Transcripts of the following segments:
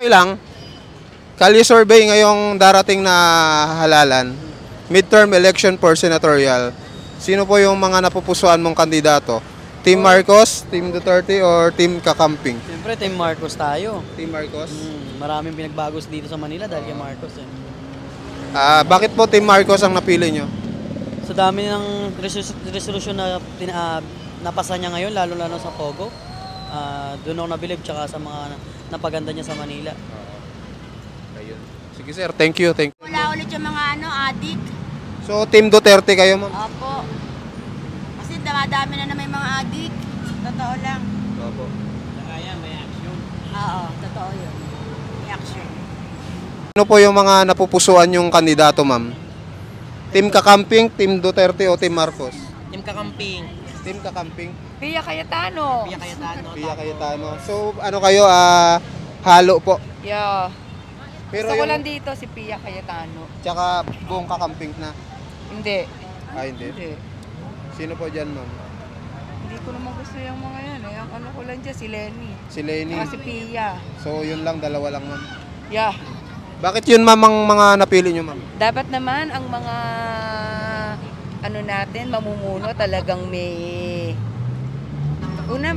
Okay lang, Kalye survey ngayong darating na halalan, midterm election for senatorial. Sino po yung mga napupusuan mong kandidato? Team Marcos, Team Duterte, or Team Kakamping? Siyempre, Team Marcos tayo. Team Marcos? Maraming pinagbago dito sa Manila dahil kay Marcos. Bakit po Team Marcos ang napili nyo? Sa dami ng resolution na napasa niya ngayon, lalo-lalo sa Pogo, doon ako nabilib, tsaka sa mga napaganda niya sa Manila. Ayun. Sige sir, thank you. Wala ulit yung mga adik. So, Team Duterte kayo, ma'am? Opo. Kasi damadami na may mga adik. Totoo lang. Opo. May action. Oo, totoo yun. May action. Ano po yung mga napupusuan yung kandidato, ma'am? Team Kakamping, Team Duterte, o Team Marcos? Team Kakamping. Team Kakamping? Pia Cayetano. Pia Cayetano. So, ano kayo, halo po? Yeah. Pero Gusto ko yung, lang dito si Pia Cayetano. tsaka buong Kakamping na? Hindi. Hindi. Sino po dyan, ma'am? Hindi ko naman gusto yung mga yan. Ang ano ko lang dyan, si Lenny. Si Lenny. Saka si Pia. So, yun lang, dalawa lang, ma'am. Yeah. Bakit yun, ma'am, ang mga napili nyo, ma'am? Dapat naman ang mga natin, mamumuno talagang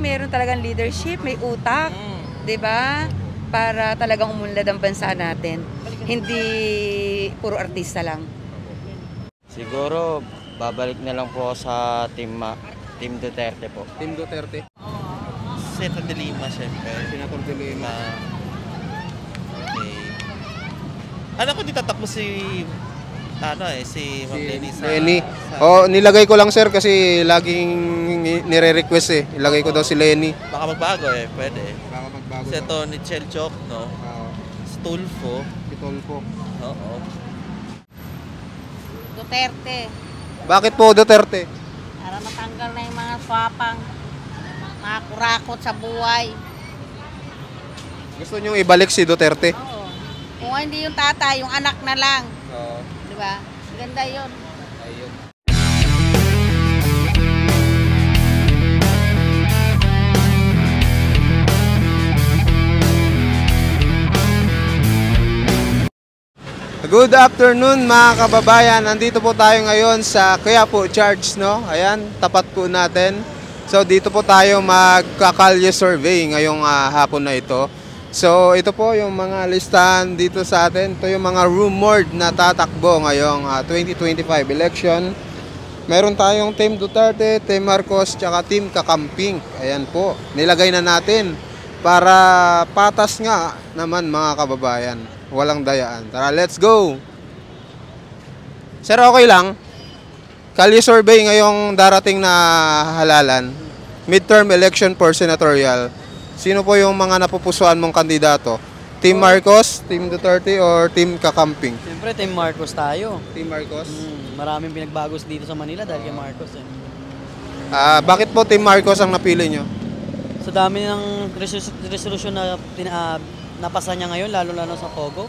meron talagang leadership, may utak, 'di ba? Para talagang umunlad ang bansa natin. Hindi puro artista lang. Siguro babalik na lang po sa Team Duterte po. Team Duterte. Senator de Lima, siyempre. Senator de Lima. Okay. Ano ko tatakbo si Ma'am Lenny sa... Lenny. Nilagay ko lang sir kasi laging nire-request eh. Ilagay ko daw si Lenny. Baka magbago pwede. Baka magbago. Si Tony Chelchok, no? Stulfo. Pitolfo. Oo. Duterte, Bakit po Duterte? para matanggal na yung mga swapang, mga kurakot sa buhay. Gusto nyo ibalik si Duterte? Oo. Kung hindi yung tatay, yung anak na lang. Oo. Diba? Ganda yun. Ayun. Good afternoon mga kababayan. Nandito po tayo ngayon sa Quiapo Church, no? Ayan, tapat po natin. So dito po tayo magkakalye survey ngayong hapon na ito. So ito po yung mga listahan dito sa atin. Ito yung mga rumored na tatakbo ngayong 2025 election. Meron tayong Team Duterte, Team Marcos, tsaka Team Kakamping. Ayan po, nilagay na natin para patas nga naman mga kababayan. Walang dayaan. Tara, let's go! Sir, okay lang? Kalye survey ngayong darating na halalan, midterm election for senatorial. Sino po yung mga napupusuan mong kandidato? Team Marcos, Team Duterte, or Team Kakamping? Siyempre, Team Marcos tayo. Team Marcos? Maraming pinagbago dito sa Manila dahil kay Marcos. Bakit po Team Marcos ang napili nyo? Sa dami ng resolution na napasa niya ngayon, lalo-lalo sa Pogo,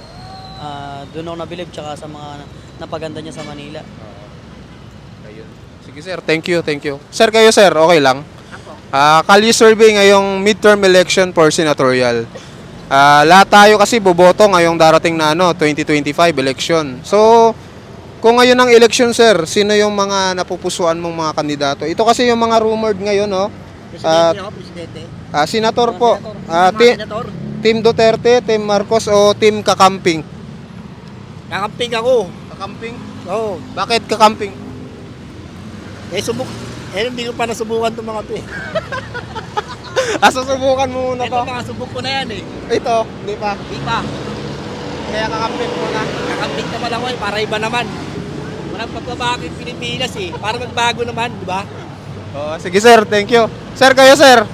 doon ako nabilib, tsaka sa mga napaganda niya sa Manila. Ayun. Sige sir, thank you. Sir, kayo sir, okay lang? Kalye survey ngayong midterm election for senatorial. Lahat tayo kasi boboto ngayong darating na 2025 election. So, kung ngayon ang election sir, sino yung mga napupusuan mong mga kandidato? Ito kasi yung mga rumored ngayon, no? Presidente. Senator po. Team Duterte, Team Marcos, o Team Kakamping? Kakamping ako. Kakamping? Oo. Bakit Kakamping? Hindi ko pa nasubukan itong mga ito eh. Susubukan mo muna to. Mga subok ko na yan eh. Ito, hindi pa. Di pa. Kaya Kakamping muna. Kakamping naman ako para iba naman. Walang pagbabago yung Pilipinas eh. Para magbago naman, di ba? Sige sir, thank you. Sir, kayo sir?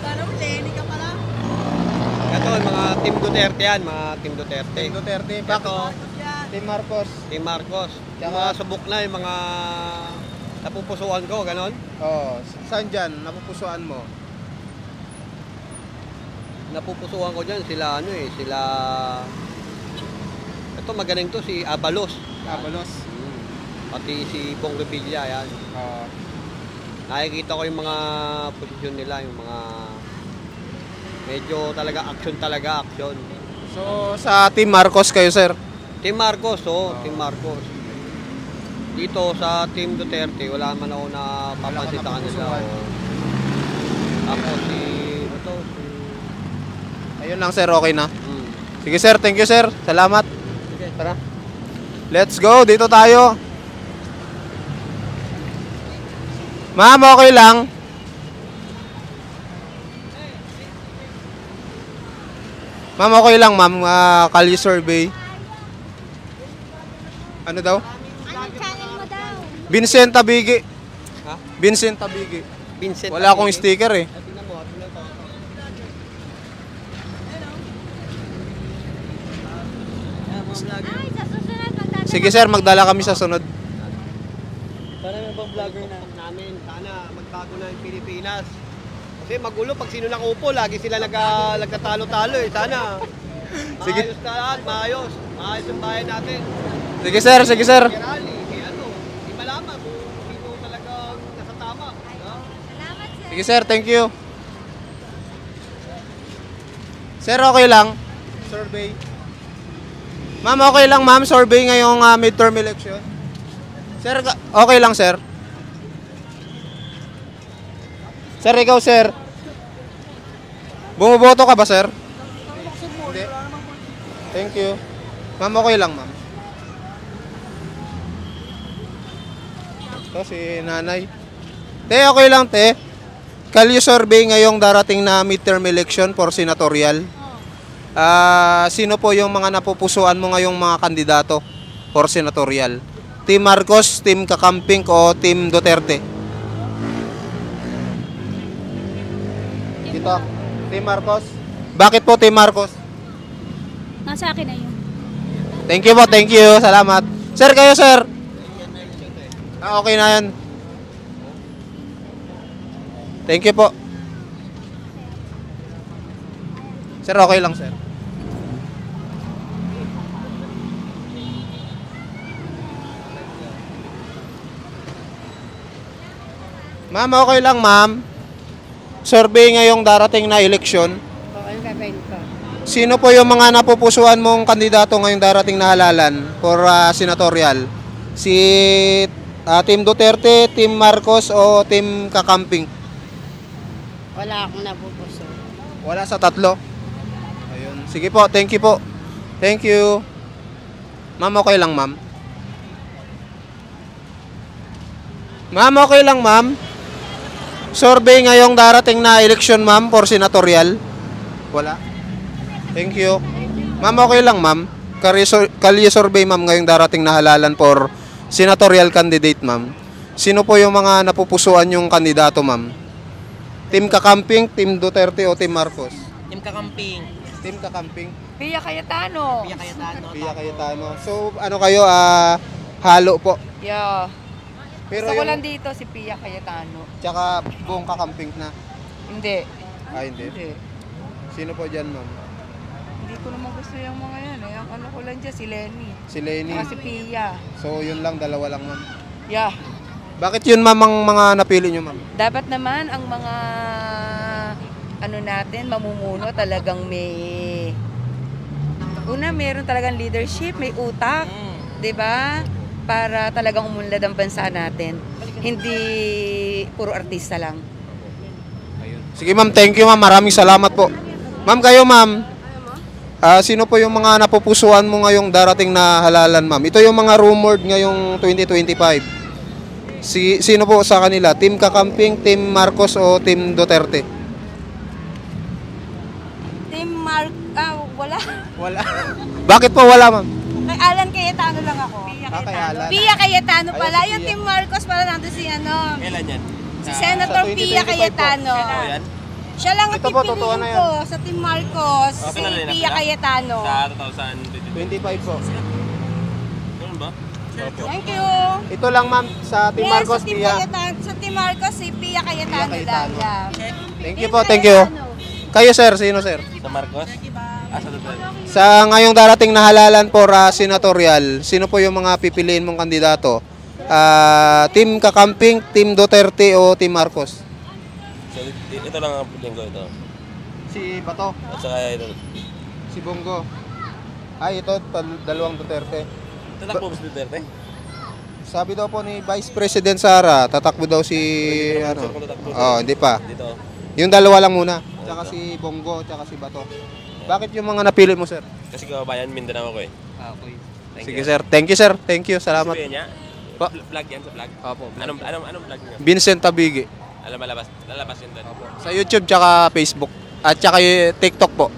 Ito, mga Team Duterte yan, mga Team Duterte. Team Duterte, bakit? Team Marcos. Team Marcos. Yung mga subok na, yung mga napupusuan ko, ganon. Saan dyan? Napupusuan mo? Napupusuan ko dyan, sila ito magaling to, si Abalos. Abalos. Pati si Bong Revilla, yan. Nakikita ko yung mga posisyon nila, yung mga medyo talaga action. So, sa Team Marcos kayo, sir? Team Marcos, Team Marcos. Dito sa Team Duterte, wala man ako na papansin sa kanila. Tapos Ayun lang, sir. Okay na. Sige, sir. Thank you, sir. Salamat. Sige, tara. Let's go. Dito tayo. Ma'am, okay lang? Ma'am, okay lang, ma'am. Kalye survey. Ano daw? Anong channel mo daw? Vincent Tabigi. Ha? Vincent Tabigi. Vincent. Wala akong sticker eh. Tingnan mo, tingnan to. Ay, sa susunod magdadala. Sige, sir. Magdala kami sa sunod. Para may ibang vlogger na. Namin, sana magbago na yung Pilipinas. Kasi magulo pag sino nakaupo, lagi sila nagtatalo-talo eh. Sana. Sige. Maayos na lahat, maayos. Maayos yung bayan natin. Sige, sir. Sige, sir. Kirali, di malaman kung sino talagang nasa tama. Salamat, sir. Sige, sir. Thank you. Sir, okay lang? Survey. Ma'am, okay lang, ma'am. Survey ngayong midterm election. Sir, okay lang, sir. Sir, ikaw, sir. Bumuboto ka ba, sir? Hindi. Thank you. Ma'am, okay lang, ma'am. Ito, si nanay. Te, okay lang, te. Kalye survey ngayong darating na midterm election for senatorial. Sino po yung mga napupusuan mo ngayong mga kandidato for senatorial? Team Marcos, Team Kakamping o Team Duterte? Dito, Team Marcos. Bakit po Team Marcos? Nasa akin na yun. Thank you po, thank you. Salamat. Sir, kayo, sir. Okay na yan. Thank you po. Sir, okay lang, sir. Ma'am, okay lang, ma'am. Survey ngayong darating na eleksyon. Okay, gagawin ko. Sino po yung mga napupusuan mong kandidato ngayong darating na halalan for senatorial? Si Team Duterte, Team Marcos o Team Kakamping? Wala akong napupuso. Wala sa tatlo? Ayun. Sige po, thank you po. Thank you. Ma'am, okay lang, ma'am? Ma'am, okay lang, ma'am? Survey ngayong darating na election, ma'am, for senatorial? Wala? Thank you. Ma'am, okay lang, ma'am? Kalye survey, ma'am, ngayong darating na halalan for senatorial candidate, ma'am. Sino po yung mga napupusuan yung kandidato, ma'am? Team Kakamping, Team Duterte o Team Marcos? Team Kakamping. Team Kakamping. Pia Cayetano. Pia Cayetano. So, ano kayo, halo po. Yeah. Pero Gusto ko yung, lang dito si Pia Cayetano. tsaka buong Kakamping na. Hindi. Hindi. Hindi. Sino po dyan, ma'am? Hindi ko naman gusto yung mga yan eh. Ang ano ko lang dyan, si Lenny. Si Lenny. Saka si Pia. So, yun lang, dalawa lang, ma'am. Yeah. Bakit yun, ma'am, ang mga napili nyo, ma'am? Dapat naman ang mga ano natin, mamumuno talagang meron talagang leadership, may utak, 'di ba? Para talagang umunlad ang bansa natin. Hindi puro artista lang. Sige, ma'am. Thank you, ma'am. Maraming salamat po. Ma'am, kayo, ma'am. Sino po yung mga napupusuan mo ngayong darating na halalan, ma'am? Ito yung mga rumored ngayong 2025. Sino po sa kanila? Team Kakamping, Team Marcos o Team Duterte? Wala. Wala. Bakit po wala, ma'am? Kay Alan Cayetano lang ako. Kay Alan. Pia Cayetano pala. Ayun, si Yung Pia. Team Marcos pala nandun si ano. Kailan yan? Si Senator sa 2025 Pia Cayetano. yan? Siya lang ang Ito po, totoo na pipiliin yan. ko sa Team Marcos. Okay Si na rin, Pia Pia? Cayetano. Sa 2020. 25 po. Ganun ba? Thank you. Ito lang, ma'am, sa Team Marcos, sa Team Pia. Cayetano, sa Team Marcos, si Pia Cayetano Pia lang. Cayetano. Yeah. Thank you po, thank you. Kayo, sir. Sino, sir? Sa Marcos? Sa Duterte. Sa ngayong darating na halalan for senatorial, sino po yung mga pipiliin mong kandidato? Team Kakamping, Team Duterte o Team Marcos? So, ito lang ang linggo ito. Si Bato, At saka ito. si Bongo. Ay, ito, dalawang Duterte. Tatakbo ba si Duterte? Sabi daw po ni Vice President Sara, tatakbo daw si, ano? Oh, hindi pa. Dito. Yung dalawa lang muna. Tsaka si Bongo, tsaka si Bato. Bakit yung mga napili mo, sir? Kasi kababayan, Mindanao ako eh. Okay. Sige, sir. Thank you, sir. Thank you. Salamat. Sabihin niya, Pa. vlog yan sa vlog. Opo. Anong vlog niya? Vincent Tabigi. Alam, lalabas yun doon. Sa YouTube tsaka Facebook. At tsaka TikTok po.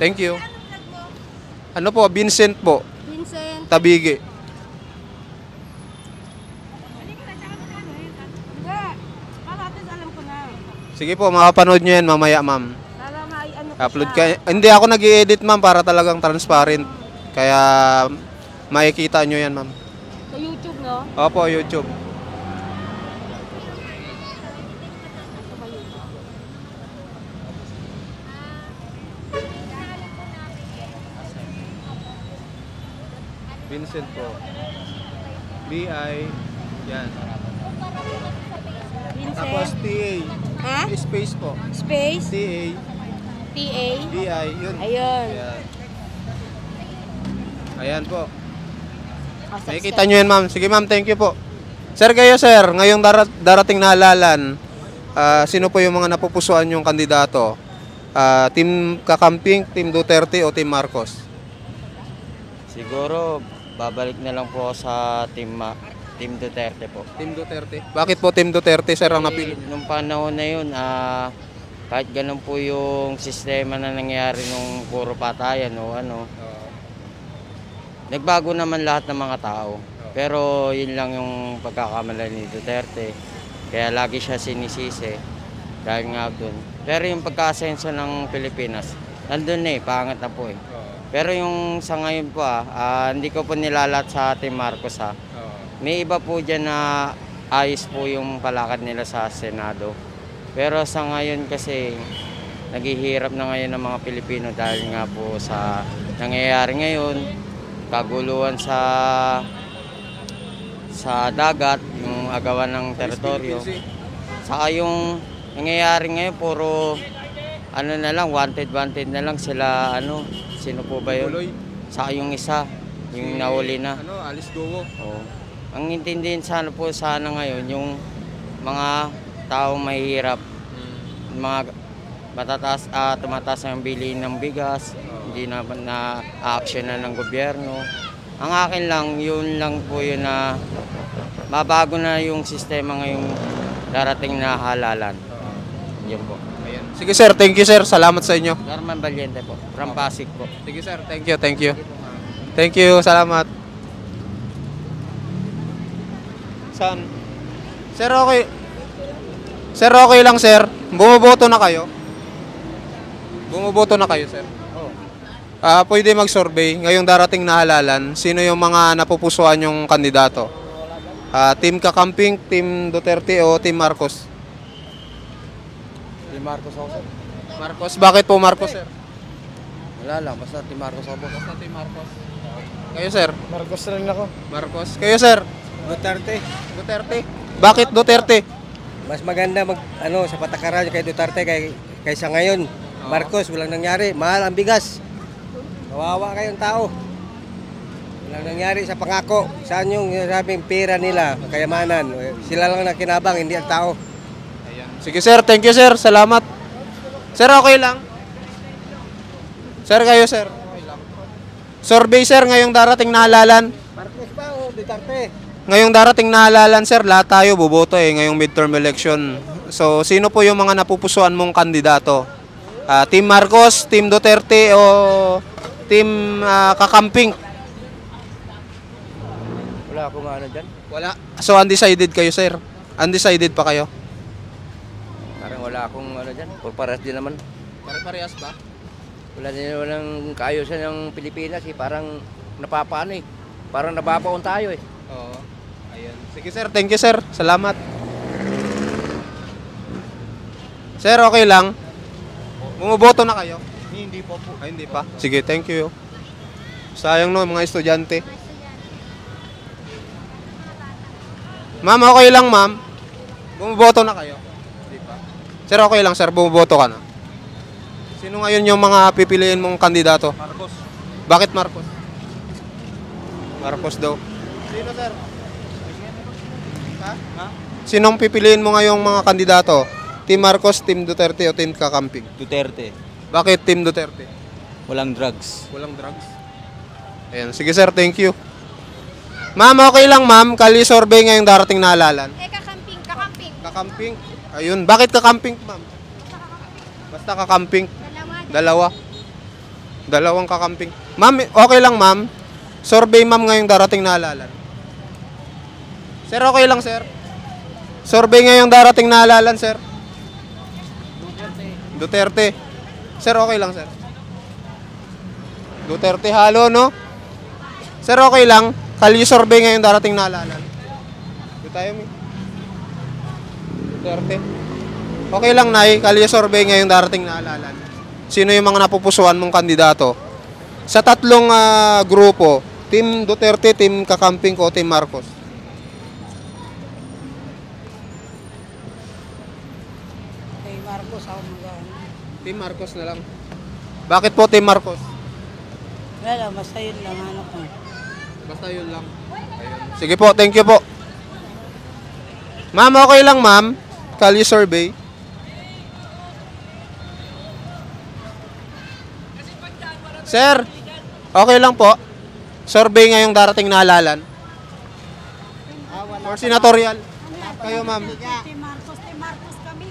Thank you. Ano po? Vincent po. Vincent. Tabigi. Hindi. Karatis alam ko na. Sige po, makapanood nyo yan mamaya, ma'am. Para ano ko Upload siya. ka. Hindi ako nag-i-edit, ma'am, para talagang transparent. Kaya makikita nyo yan, ma'am. Sa YouTube, no? Opo, YouTube. Vincent po. B-I. Yan. Tapos Vincent. T-A. Ha? Space po. Space. T-A. T-A. B-I. Yun. Ayun. Ayan. Ayan po. Subscribe. Nakikita nyo yan, ma'am. Sige, ma'am. Thank you po. Sir, kayo, sir. Ngayong darating na halalan, sino po yung mga napupusuan yung kandidato? Team Kakamping, Team Duterte, o Team Marcos? Siguro, babalik na lang po ako sa Team Duterte po. Team Duterte. Bakit po Team Duterte, sir, ang napili? Nung panahon na yun, kahit ganun po yung sistema na nangyari nung puro patayan o ano, nagbago naman lahat ng mga tao. Pero yun lang yung pagkakamala ni Duterte. Kaya lagi siya sinisisi dahil nga doon. Pero yung pagkasenso ng Pilipinas, nandun eh, pangat na po eh. Pero yung sa ngayon po hindi ko po nilalat sa Team Marcos May iba po dyan na ayos po yung palakad nila sa Senado. Pero sa ngayon kasi naghihirap na ngayon ng mga Pilipino dahil nga po sa nangyayari ngayon, kaguluhan sa dagat, yung agawan ng teritoryo. Saka yung nangyayari ngayon, puro ano na lang, wanted na lang sila, sino po ba yun? Tuloy. Saka yung isa, yung nahuli na. Alice Gowo. Oo. Ang intindihin sana ngayon, yung mga taong mahihirap, mga tumataas ang bilihin ng bigas, hindi na action na ng gobyerno. Ang akin lang, yun lang po yun na mabago na yung sistema ngayong darating na halalan. Yun po. Sige, sir. Thank you, sir. Salamat sa inyo. Norman Valiente po, from Pasig po. Sige, sir. Thank you. Thank you. Thank you. Salamat. Saan? Sir, okay. Sir, okay lang, sir. Bumoboto na kayo? Bumoboto na kayo, sir? Pwede mag-survey. Ngayong darating na halalan, sino yung mga napupusuan yung kandidato? Team Kakamping, Team Duterte, o Team Marcos? Team Marcos ako, sir. Marcos. Bakit po Marcos, sir? Wala lang, basta Team Marcos ako. Basta Team Marcos. Kayo, sir? Marcos na rin ako. Marcos. Kayo, sir? Duterte. Duterte. Bakit Duterte? Mas maganda sa patakaran kay Duterte kaysa ngayon. Marcos, walang nangyari. Mahal ang bigas. Kawawa kayong tao. Walang nangyari sa pangako. Saan yung sabing pera nila, kayamanan? Sila lang nakinabang, hindi ang tao. Sige, sir. Thank you, sir. Salamat. Sir, okay lang? Sir, kayo, sir? Okay lang. Survey, sir, ngayong darating na halalan. Marcos ba o Duterte? Ngayong darating na halalan, sir, lahat tayo boboto ngayong midterm election. So, sino po yung mga napupusuan mong kandidato? Team Marcos, Team Duterte, o Team Kakamping? Wala akong dyan. Wala. So, undecided kayo, sir? Undecided pa kayo? Parang wala akong dyan. Pagparas din naman. Pare-parehas ba? Walang kaayusan ng Pilipinas. Parang napapaan eh. Parang nababaon tayo eh. Oo. Ayan. Sige, sir. Thank you, sir. Salamat. Sir, okay lang? Bumoboto na kayo? Hindi po po. Ay, hindi pa. Sige, thank you. Sayang no, mga estudyante. Ma'am, okay lang, ma'am. Bumoboto na kayo? Hindi pa. Sir, okay lang, sir. Bumoboto ka na. Sino ngayon yung mga pipiliin mong kandidato? Marcos. Bakit Marcos? Marcos daw. Sino, sir? Ha? Sinong pipiliin mo ngayong mga kandidato? Team Marcos, Team Duterte o Team Kakamping? Duterte. Bakit Team Duterte? Walang drugs. Walang drugs. Ayan. Sige sir, thank you. Ma'am, okay lang ma'am. Kalye survey ngayong darating na halalan. Kakamping, kakamping. Kakamping. Ayun. Bakit kakamping ma'am? Basta kakamping. Dalawa. Dalawang kakamping. Ma'am, okay lang ma'am. Survey ma'am ngayong darating na halalan. Sir, okay lang sir. Survey ngayong darating na halalan sir. Duterte. Sir, okay lang sir. Duterte halo, no? Sir, okay lang. Kalye survey ngayong darating na halalan. Dito tayo, mi. Duterte. Okay lang, Nay. Kalye survey ngayong darating na halalan. Sino yung mga napupusuan mong kandidato? Sa tatlong grupo, Team Duterte, Team Kakamping o Team Marcos? Kay Marcos ako Team Marcos na lang. Bakit po Team Marcos? Wala, basta yun lang ano ko. Basta yun lang. Ayun. Sige po, thank you po. Ma'am, okay lang ma'am. Kalye survey. Sir, okay lang po. Survey ngayong darating na halalan. Or senatorial. Kayo ma'am. Team Marcos kami.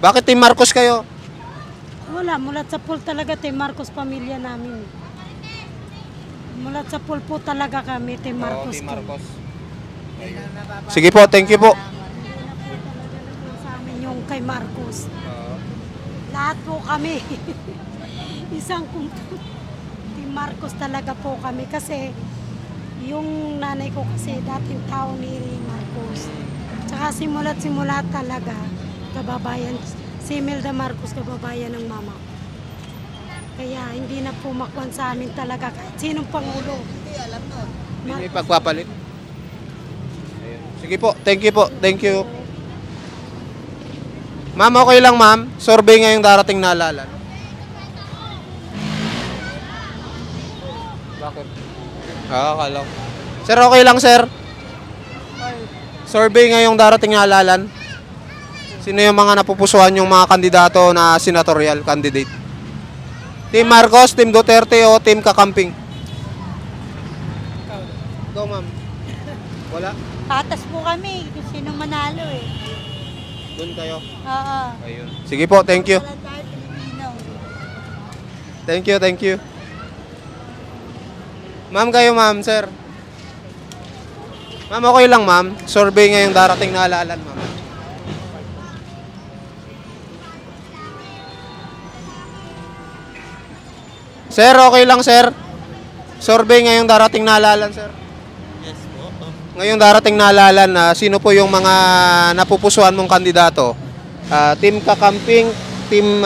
Bakit Team Marcos kayo? Wala, mulat sa pool talaga Team Marcos pamilya namin. Mulat sa pool po talaga kami, Team Marcos. Team Marcos. Sige po, thank you po. Sa amin yung kay Marcos. Lahat po kami. Isang Team Marcos talaga po kami kasi yung nanay ko kasi dating tao ni Marcos. Tsaka simula't-simula talaga kababayan. Si Imelda Marcos, kababayan ng mama ko. Kaya hindi na pumakwan sa amin talaga kahit sinong Pangulo. Hindi may pagpapalit. Sige po, thank you po, thank you. Ma'am, okay lang ma'am. Survey ngayong darating na halalan. Bakit? Akala ko. Sir, okay lang sir. Survey ngayong darating na halalan. Sino yung mga napupusuan yung mga kandidato na senatorial candidate? Team Marcos, Team Duterte o Team Kakamping? Ikaw ma'am. Wala? Patas po kami kung sinong manalo eh. Doon kayo. Oo. Ayun. Sige po, thank you. Walang tayo Pilipino. Thank you, thank you. Ma'am kayo ma'am, sir. Ma'am, okay lang ma'am. Survey ngayong darating na halalan ma'am. Sir, okay lang sir. Survey ngayong darating na halalan sir. Yes po. Ngayong darating na halalan, sino po yung mga napupusuan mong kandidato? Team Kakamping, Team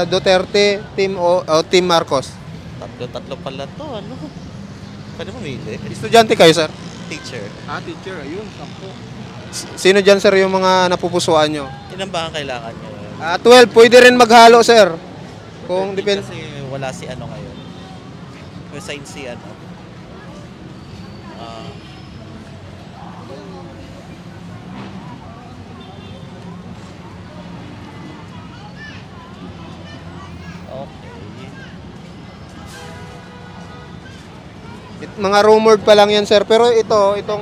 Duterte, Team Team Marcos? Tatlo pala to, ano? Pwede mo mili. Estudyante kayo sir? Teacher. Teacher, ayun, sakto. Sino dyan sir yung mga napupusuan nyo? Ilan ba ang kailangan nyo? 12, pwede rin maghalo sir. Kung depende. Kasi wala si ano ngayon. Resign si ano. Mga rumored pa lang yan sir. Pero itong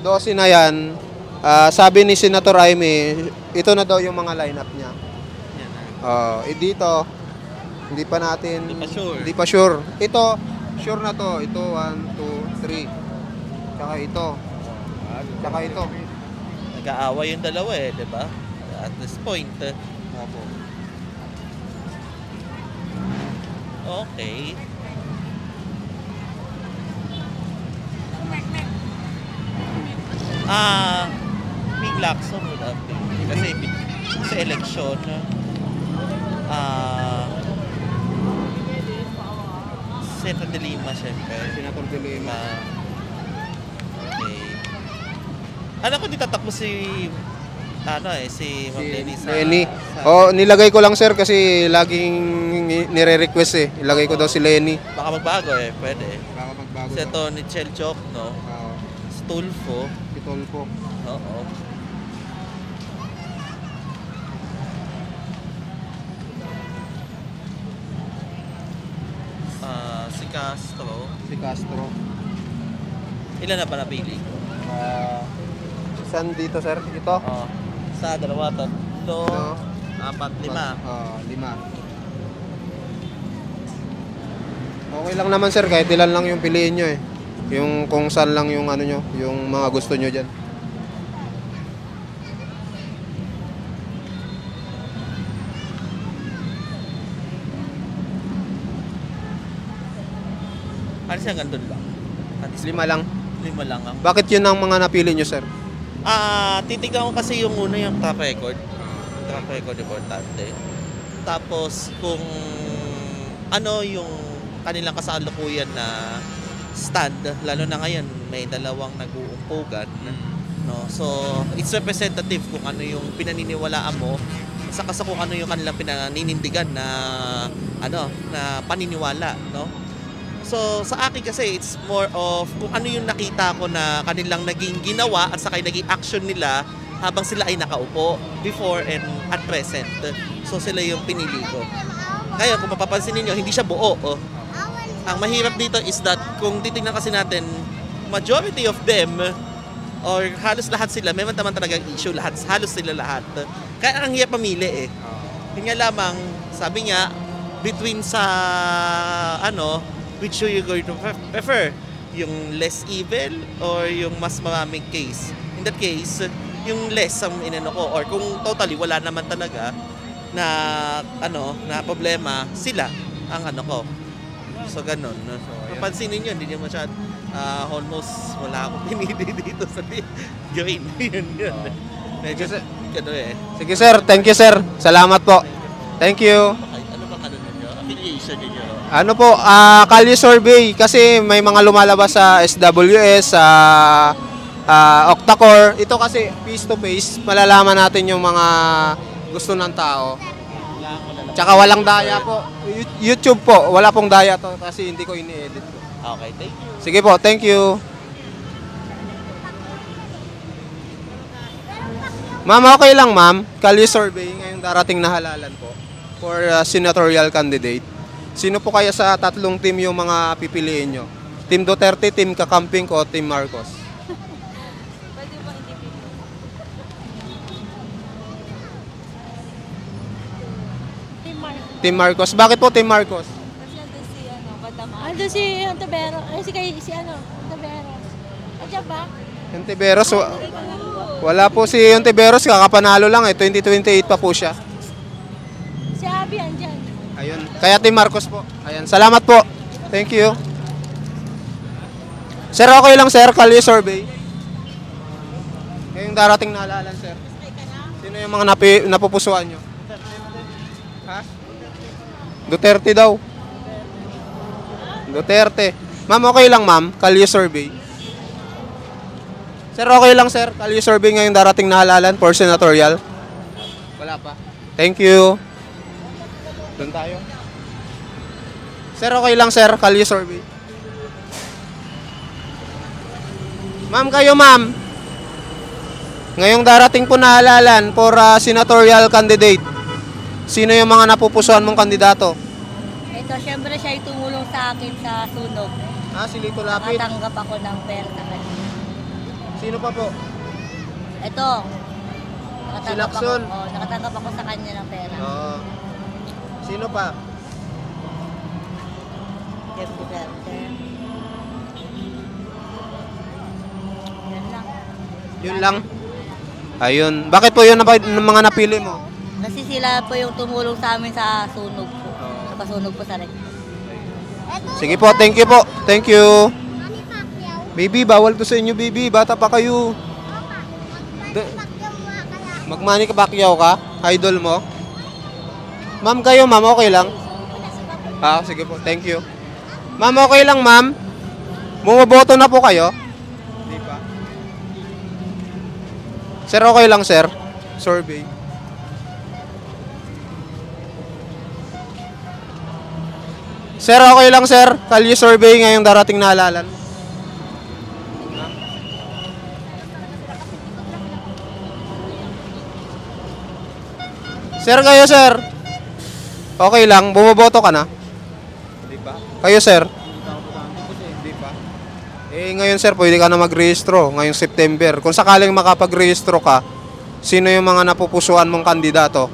12 na yan, sabi ni Senator Jaime, ito na daw yung mga lineup niya. Dito, hindi pa natin, hindi pa sure. Ito, sure na to. Ito, 1, 2, 3. Tsaka ito. Tsaka ito. Nag-aaway yung dalawa eh, di ba? At this point. Okay. Big Lacson would have been. Kasi sa eleksyon, Senator De Lima, syempre. Senator De Lima. Okay. Alam ko, di tatakbo si si Ma'am Lenny sa... Lenny. Oh, nilagay ko lang sir kasi laging nire-request eh. Ilagay ko daw si Lenny. Baka magbago pwede. Baka magbago. Si ito ni Chelchok, no? Stulfo. Pitolfo. Oo. Si Castro. Si Castro. Ilan na ba napili? Saan dito sir? Ito? Sa dalawa, tatlo, No. 4, 5. 5. Okay lang naman sir, kahit ilan lang yung piliin nyo eh. Yung kung saan lang yung ano nyo, yung mga gusto nyo dyan. Alis hanggang doon lang. Alis 5 lang. 5 lang ang... Bakit yun ang mga napili nyo sir? Titignan ko kasi yung una yung track record. Track record importante. Tapos kung ano yung kanilang kasalukuyan na stand, lalo na ngayon may dalawang nag-uumpugan, no? So it's representative kung ano yung pinaniniwalaan mo saka kung ano yung kanilang pinaninindigan na na paniniwala, no? So sa akin kasi it's more of kung ano yung nakita ko na kanilang naging ginawa at saka yung naging action nila habang sila ay nakaupo before and at present. So sila yung pinili ko. Ngayon kung mapapansin niyo hindi siya buo. Ang mahirap dito is that kung titingnan kasi natin majority of them or halos lahat sila may naman talagang issue, halos sila lahat. Kaya ang hirap mamili eh. Yun nga lamang sabi niya between sa which you're going to prefer, yung less evil or yung mas maraming case. In that case, yung less ang inano ko or kung totally wala naman talaga na na problema, sila ang ko. So ganun. So, papansinin nyo, hindi nyo masyad almost wala akong pinili dito sa green. Yun. Medyo Sige sir, thank you sir. Salamat po. Thank you. Ano ba ninyo? Affiliation ninyo? Ano po, Kalye Survey kasi may mga lumalabas sa SWS, sa Octacore. Ito kasi face to face, malalaman natin yung mga gusto ng tao. Tsaka walang daya po. YouTube po, wala pong daya to kasi hindi ko ini-edit po. Okay, thank you. Sige po, thank you. Ma'am, okay lang ma'am. Kalye Survey, ngayong darating na halalan po for senatorial candidate. Sino po kaya sa tatlong team yung mga pipiliin nyo? Team Duterte, Team Kakamping o Team Marcos? Pwede ba hindi Team Marcos. Team Marcos. Bakit po Team Marcos? Kasi andun si Badama. Andun si Ontabero. Si Ontabero. Andiyan ba? Ontiveros, wala po si Ontiveros, kakapanalo lang eh. 2028 pa po siya. Si Abby andyan. Ayun. Kaya Team Marcos po. Ayan. Salamat po. Thank you. Sir, okay lang sir, Kalye Survey. Ngayong darating na halalan sir. Sino yung mga napupusuan nyo? Ha? Duterte daw. Duterte. Ma'am, okay lang ma'am, Kalye Survey. Sir, okay lang sir, Kalye Survey ngayong darating na halalan for senatorial. Wala pa. Thank you. Doon tayo. Sir, okay lang sir, Kalye Survey. Ma'am, kayo ma'am. Ngayong darating po na halalan for senatorial candidate. Sino yung mga napupusuan mong kandidato? Ito, syempre siya yung tumulong sa akin sa sunog. Si Lito Lapid. Nakatanggap ako ng pera sa kanya. Sino pa po? Ito. Si Lacson. Nakatanggap ako sa kanya ng pera. Sino pa? Jeff Duterte. Yan lang. Yun lang. Ayun. Bakit po yun ng mga napili mo? Kasi sila po yung tumulong sa amin sa sunog po. Sa pasunog po sa rek. Sige po, thank you po. Thank you. Baby, bawal to sa inyo, baby. Bata pa kayo. Magmani ka Pacquiao ka? Idol mo? Ma'am, kayo, ma'am, okay lang? Sige po, thank you. Ma'am, okay lang, ma'am? Bumoboto na po kayo? Hindi pa. Sir, okay lang, sir? survey. Sir, okay lang sir. Kalye survey ngayong darating na halalan. Sir, kayo sir. Okay lang. Bumoboto ka na? Hindi pa. Kayo sir? Hindi pa. Ngayon sir, pwede ka na mag-rehistro ngayong September. Kung sakaling makapag-rehistro ka, sino yung mga napupusuan mong kandidato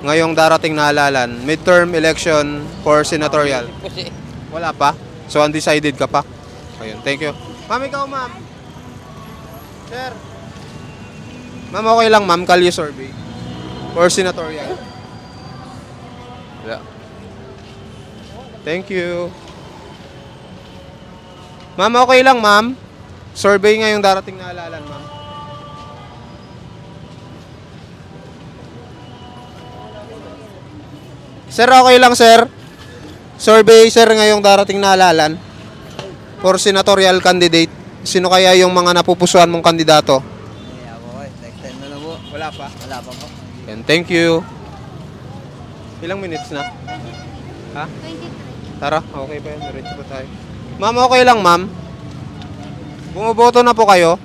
ngayong darating na halalan? Midterm election for senatorial. Wala pa? So undecided ka pa? Ayun, thank you. Ma'am, ikaw ma'am. Sir. Ma'am, okay lang ma'am, kalye survey. For senatorial. Wala. Thank you. Ma'am, okay lang ma'am. Survey ngayong darating na halalan ma'am. Sir, okay lang sir. Survey sir ngayong darating na halalan. For senatorial candidate. Sino kaya yung mga napupusuan mong kandidato? Next time na lang po. Wala pa. Wala pa po. And thank you. Ilang minutes na? Ha? 23. Tara, okay pa yan. Diretso pa tayo. Ma'am, okay lang ma'am. Bumoboto na po kayo.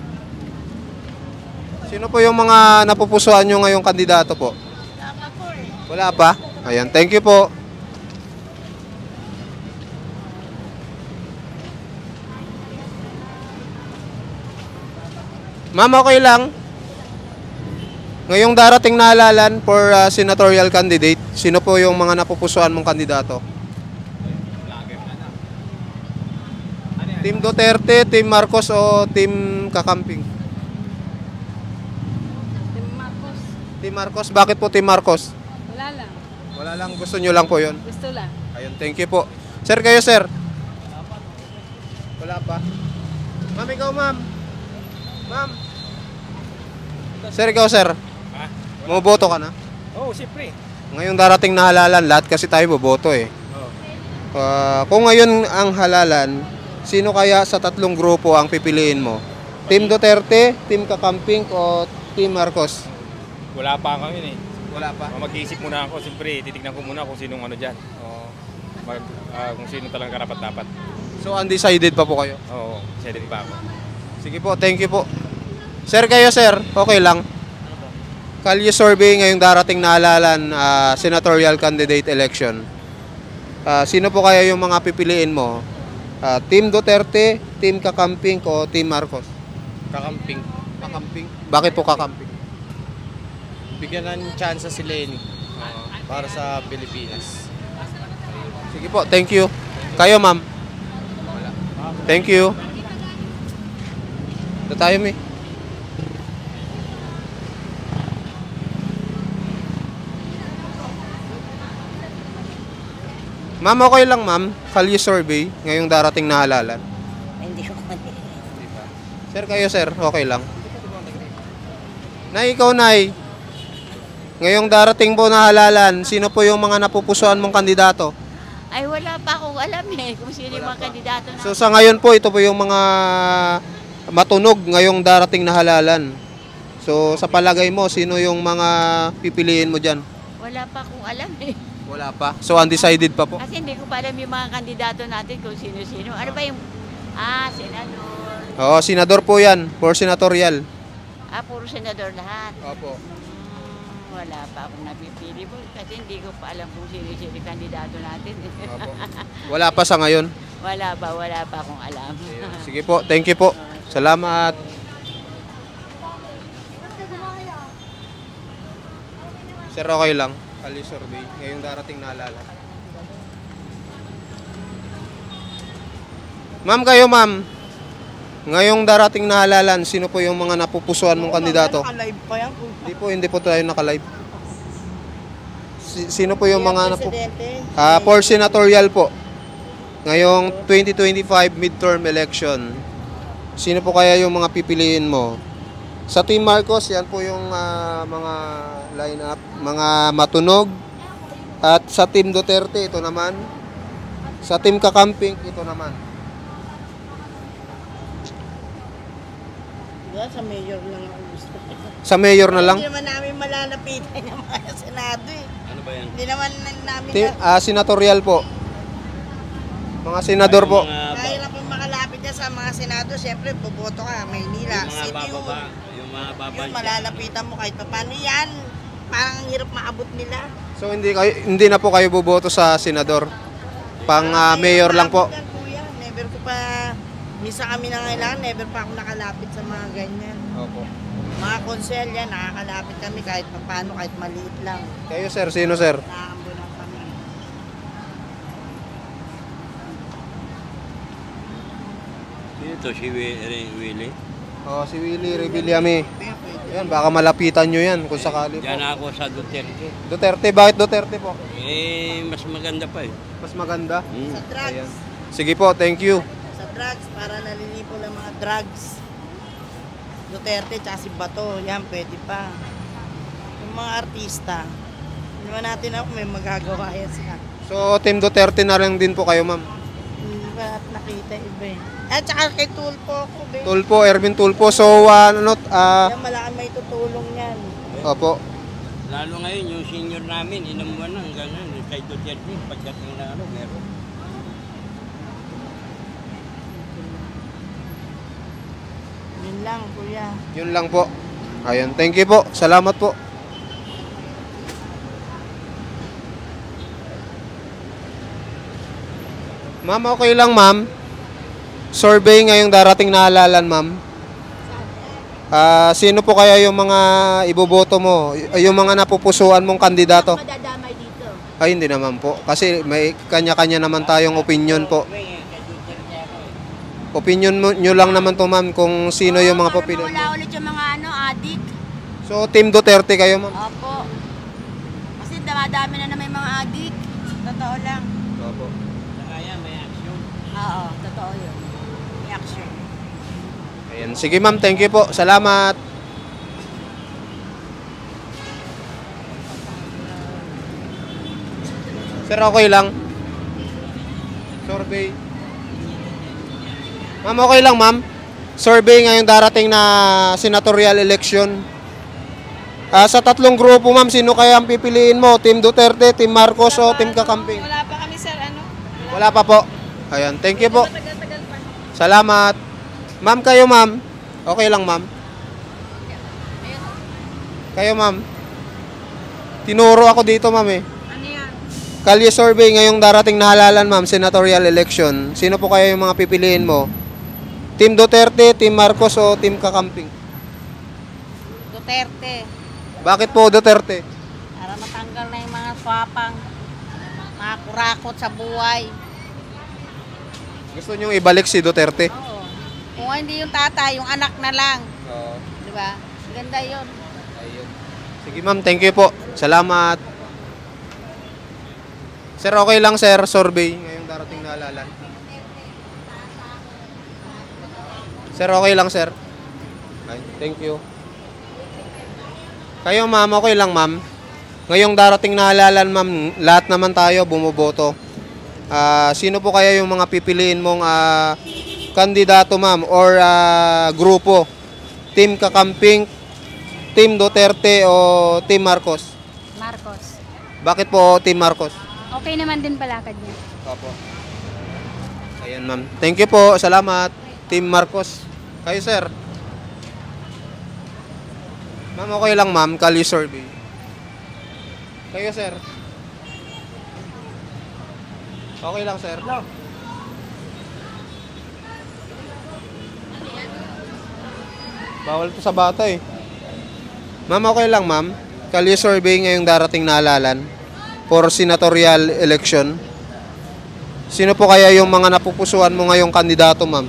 Sino po yung mga napupusuan nyo ngayong kandidato po? Wala pa? Ayan, thank you po. Ma'am, okay lang. Ngayong darating na halalan for senatorial candidate, sino po yung mga napupusuan mong kandidato? Team Duterte, Team Marcos o Team Kakamping? Team Marcos. Team Marcos, bakit po Team Marcos? Wala lang. Wala lang, gusto nyo lang po yun. Gusto lang. Ayun, thank you po. Sir, kayo sir? Wala pa. Ma'am, ikaw ma'am. Ma'am. Sir, ikaw sir? Bumoboto ka na? Oo, siyempre. Ngayong darating na halalan, lahat kasi tayo boboto eh. Kung ngayon ang halalan, sino kaya sa tatlong grupo ang pipiliin mo? Team Duterte, Team Kakamping o Team Marcos? Wala pa kami eh. Wala pa. Mag-iisip muna ako, siyempre titignan ko muna kung sinong ano dyan. Kung sino talagang karapat-dapat. So undecided pa po kayo? Oo, decided pa ako. Sige po, thank you po. Sir, kayo sir, okay lang. Kalye survey ngayong darating na halalan, senatorial candidate election. Sino po kaya yung mga pipiliin mo? Team Duterte, Team Kakamping o Team Marcos? Kakamping. Kakamping? Bakit po Kakamping? Bigyan ng chance si Lenny para sa Pilipinas. Sige po, thank you. Kayo ma'am? Thank you. Ito tayo mi. Ma'am, okay lang ma'am. Kalye survey ngayong darating na halalan. Hindi ko Sir, kayo sir, okay lang. Nay, ikaw nay. Ngayong darating po na halalan, sino po yung mga napupusuan mong kandidato? Ay, wala pa akong alam eh kung sino yung mga kandidato na. So sa ngayon po, ito po yung mga matunog ngayong darating na halalan. So sa palagay mo, sino yung mga pipiliin mo dyan? Wala pa akong alam eh. Wala pa. So undecided pa po? Kasi hindi ko pa alam yung mga kandidato natin kung sino-sino. Ano ba yung... senador. Oo, senador po yan. For senatorial. Puro senador lahat. Opo. Wala pa akong napipili po kasi hindi ko pa alam kung sino-sino yung kandidato natin. Opo. Wala pa sa ngayon? wala pa akong alam. Sige po, thank you po. Salamat. Sir, okay lang. Kalye survey. Ngayong darating na halalan. Ma'am, kayo ma'am. Ngayong darating na halalan, sino po yung mga napupusuan mong kandidato? Naka-live pa yan. Hindi po tayo naka-live. Sino po yung mga for senatorial po. Ngayong 2025 midterm election. Sino po kaya yung mga pipiliin mo? Sa Team Marcos, yan po yung mga line-up, mga matunog. At sa Team Duterte, ito naman. Sa Team Kakamping, ito naman. Sa mayor lang ako gusto. Sa mayor na lang? Hindi naman namin malalapitan yung mga senado eh. Ano ba yan? Hindi naman namin Senatorial po. Mga senador po. Kaya lang kung makalapit ka sa mga senado, siyempre boboto ka, Maynila. City yun. Yung mga bababa. Yun, malalapitan mo kahit pa paano yan. Parang hirap maabot nila. So hindi na po kayo boboto sa senador? Pang mayor lang po? Yan, kuya. Never ko pa, misa kami na kailangan, never pa ako nakalapit sa mga ganyan. Opo. Mga konsel yan, nakakalapit kami kahit pa paano, kahit maliit lang. Kayo sir, sino sir? Nakaambo lang kami. Ito si Willie. Oh, si Willie Rebillame. Yan, baka malapitan nyo yan kung sakali po. Diyan ako sa Duterte. Duterte, bakit Duterte po? Mas maganda pa eh. Mas maganda? Sa drugs. Ayan. Sige po, thank you. Sa drugs, para nalilipo lang mga drugs. Duterte, tsaka si Bato, yan, pwede pa. Yung mga artista, hindi naman natin ako may magagawa yan sila. So, Team Duterte na lang din po kayo, ma'am? Hindi ba nakita iba eh. At saka kay Tulpo ako, be. Tulpo, Erwin Tulpo. So, Yan, malaki may tutulong yan. Opo. Lalo ngayon, yung senior namin, inamuan na hanggang ngayon. Kay Duterte, pagdating na meron. Yun lang, kuya. Yun lang po. Ayun, thank you po. Salamat po. Ma'am, okay lang ma'am. Survey ngayong darating na halalan, ma'am. Sino po kaya yung mga iboboto mo? Yung mga napupusuan mong kandidato? Madadamay dito. Ay, hindi naman po. Kasi may kanya-kanya naman tayong opinion po. Opinion nyo lang naman to, ma'am, kung sino yung mga papili. Wala ulit yung mga addict. So, Team Duterte kayo, ma'am? Opo. Kasi damadami na may mga addict. Totoo lang. Opo. Kaya may action. Oo, totoo yun. May action. Ayan. Sige, ma'am. Thank you po. Salamat. Sir, okay lang? Survey. Ma'am, okay lang, ma'am? Survey ngayong darating na senatorial election. Sa tatlong grupo, ma'am, sino kaya ang pipiliin mo? Team Duterte, Team Marcos, o Team Kakamping? Wala pa kami, sir. Wala pa po. Ayan, thank you po. Salamat. Ma'am, kayo, ma'am? Okay lang, ma'am? Kayo, ma'am? Tinuro ako dito, ma'am, eh. Ano yan? Kalye survey ngayong darating na halalan, ma'am, senatorial election. Sino po kaya yung mga pipiliin mo? Team Duterte, Team Marcos, o Team Kakamping? Duterte. Bakit po Duterte? Para matanggal na yung mga swapang, mga kurakot sa buhay. Gusto nyo ibalik si Duterte? Oo. Kung hindi yung tatay, yung anak na lang. Oo. Di ba? Ganda yun. Ayun. Sige, ma'am, thank you po. Salamat. Sir, okay lang, sir, survey ngayong darating na halalan. Sir, okay lang, sir. Okay, thank you. Kayo, ma'am, okay lang, ma'am. Ngayong darating na halalan, ma'am, lahat naman tayo bumoboto. Sino po kaya yung mga pipiliin mong kandidato, ma'am, or grupo? Team Kakamping, Team Duterte, o Team Marcos? Marcos. Bakit po Team Marcos? Okay naman din palakad niya. Opo. Ayan, ma'am. Thank you po. Salamat. Team Marcos. Kayo, sir. Ma'am, okay lang, ma'am. Kalye survey. Kayo, sir. Okay lang, sir. Bawal to sa bata, eh. Ma'am, okay lang, ma'am. Kalye survey ngayong darating na halalan for senatorial election. Sino po kaya yung mga napupusuan mo ngayong kandidato, ma'am?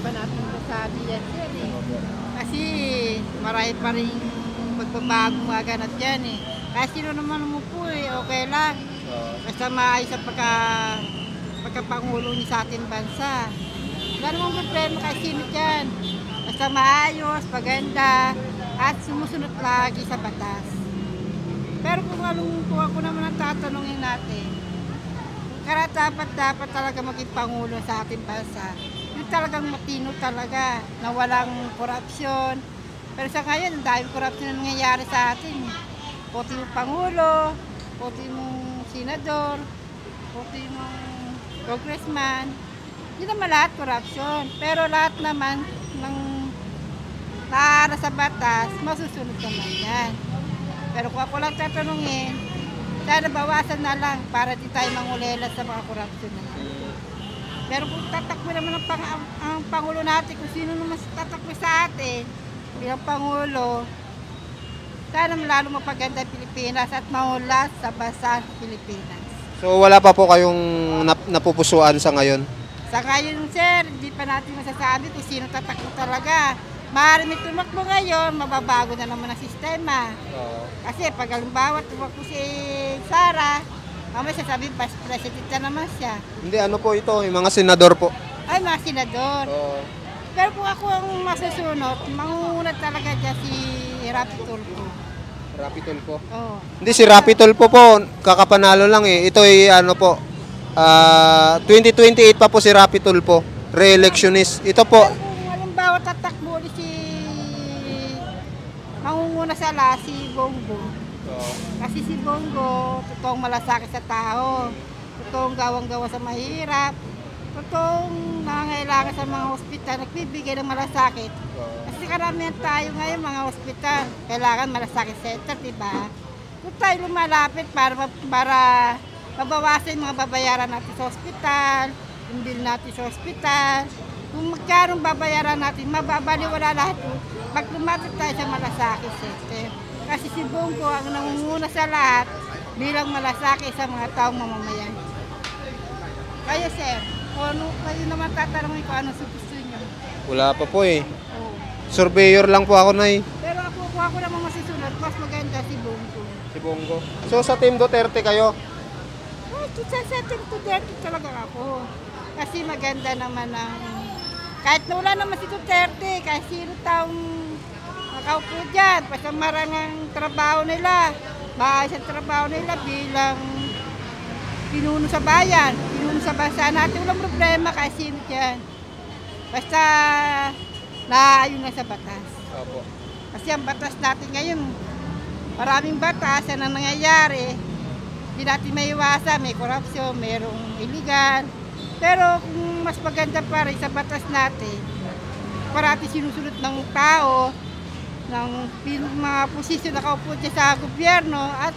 Pa natin masabi yan, sir, eh. Kasi marahil pa rin magbabago mga ganat yan, eh. Kasi sino naman mo po, eh, okay lang. Basta maayos ang pagkapangulo niya sa ating bansa. Wala namang problema kasi sino dyan. Basta maayos, maganda, at sumusunod lagi sa batas. Pero kung ako naman ang tatanungin natin, dapat talaga maging pangulo sa ating bansa, yung talagang matino talaga, na walang korupsyon. Pero sa ngayon, ang daming korupsyon na nangyayari sa atin. Puti yung Pangulo, puti yung Senador, puti yung Congressman. Hindi naman lahat korupsyon. Pero lahat naman ng naara sa batas, masusunod naman yan. Pero kung ako lang tatanungin, sana bawasan na lang para di tayo mangulelas sa mga korupsyon na yan. Pero kung tatakbo naman ang Pangulo natin, kung sino naman tatakbo sa atin, bilang Pangulo, sana lalo mapaganda ang Pilipinas at maulas sa bansa Pilipinas. So wala pa po kayong napupusuan sa ngayon? Sa ngayon, sir, hindi pa natin masasabi kung sino tatakbo talaga. Maaari may tumakbo ngayon, mababago na naman ang sistema. Kasi pag halimbawa tumakbo si Sara, mamaya sasabihin, vice president na naman siya. Hindi, ano po ito? Yung mga senador po. Ay, mga senador. Pero kung ako ang masusunod, mangunguna talaga dyan si Rapi Tulfo. Rapi Tulfo? Oo. Hindi, si Rapi Tulfo po, kakapanalo lang eh. Ito ay ano po, 2028 pa po si Rapi Tulfo, re-electionist. Ito po. Kung halimbawa tatakbo ulit si mangunguna sa si Bongbong. Kasi si Bongo, totoong malasakit sa tao, totoong gawang-gawa sa mahirap, totoong nangangailangan sa mga ospital, nagbibigay ng malasakit. Kasi karamihan tayo ngayon mga ospital, kailangan malasakit center, diba? Kung tayo lumalapit para mabawasan yung mga babayaran natin sa ospital, yung bill natin sa ospital, kung magkaroon babayaran natin, mababaliwala lahat pag lumapit tayo sa malasakit center. Kasi si Bongo ang nangunguna sa lahat bilang malasakit sa mga taong mamamayan. Kayo, sir, kayo naman tatanungin ko anong gusto nyo. Wala pa po eh. Surveyor lang po ako, Nay. Pero kung ako naman masusunod, mas maganda si Bongo. Si Bongo. So sa Team Duterte kayo? Sa Team Duterte talaga ako. Kasi maganda naman ang... Kahit na wala naman si Duterte, kahit sino taong nakaupo dyan, basta marangang trabaho nila, maayos ang trabaho nila bilang pinuno sa bayan, pinuno sa bansa natin, walang problema kahit sino dyan. Basta naayon na sa batas. Opo. Kasi ang batas natin ngayon, maraming batas na nangyayari, hindi natin maiwasan, may korupsyon, mayroong illegal. Pero kung mas maganda pa rin sa batas natin, parati sinusunod ng tao, ng mga posisyon na nakaupo niya sa gobyerno at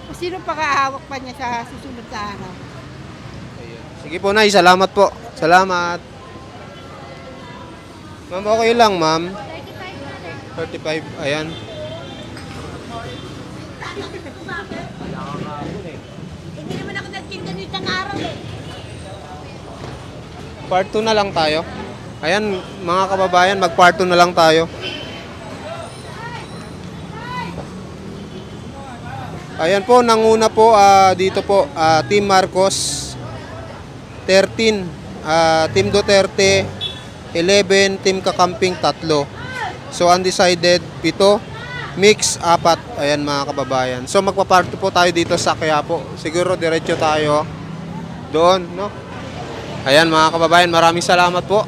kung sino pakahawak pa niya sa susunod na araw. Sige po, Nay. Salamat po. Salamat. Ma'am, okay lang, ma'am. 35. Ayan. Hindi naman ako nagtinda nito ng araw eh. Part 2 na lang tayo. Ayan, mga kababayan, mag-part 2 na lang tayo. Ayan po, nanguna po dito po, Team Marcos 13, Team Duterte 11, Team Kakamping 3. So undecided 7, mix 4. Ayan mga kababayan. So magpa-part 2 po tayo dito sa Quiapo. Siguro diretso tayo doon, no? Ayan mga kababayan, maraming salamat po.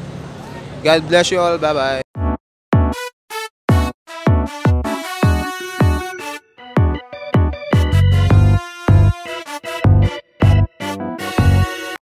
God bless you all. Bye-bye.